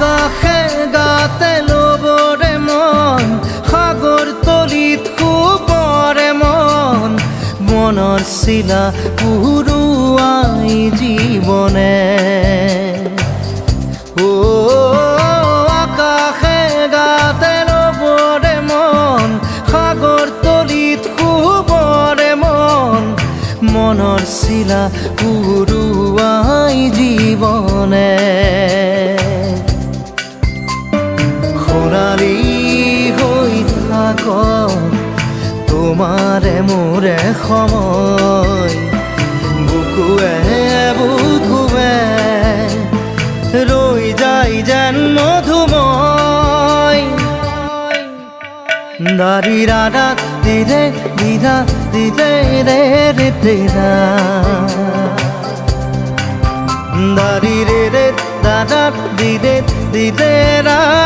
আকাশে গাতে ল'বৰে মন সাগৰ তলিত শুবৰে মন মনৰ চিলা উৰুৱাই জীৱনে আকাশে গাতে ল'বৰে মন সাগৰ তলিত শুবৰে মন মনৰ চিলা উৰুৱাই জীৱনে খৰালি হৈ থাক তোমাৰে মোৰে সময় বুকুৱে বুকুৱে ৰৈ যায় যেন মধুময় দাৰি ৰাধা দিদে দিদা দিদে ৰে ৰে তেৰা দাৰি ৰে ৰে দাদা দিদে দিদে ৰা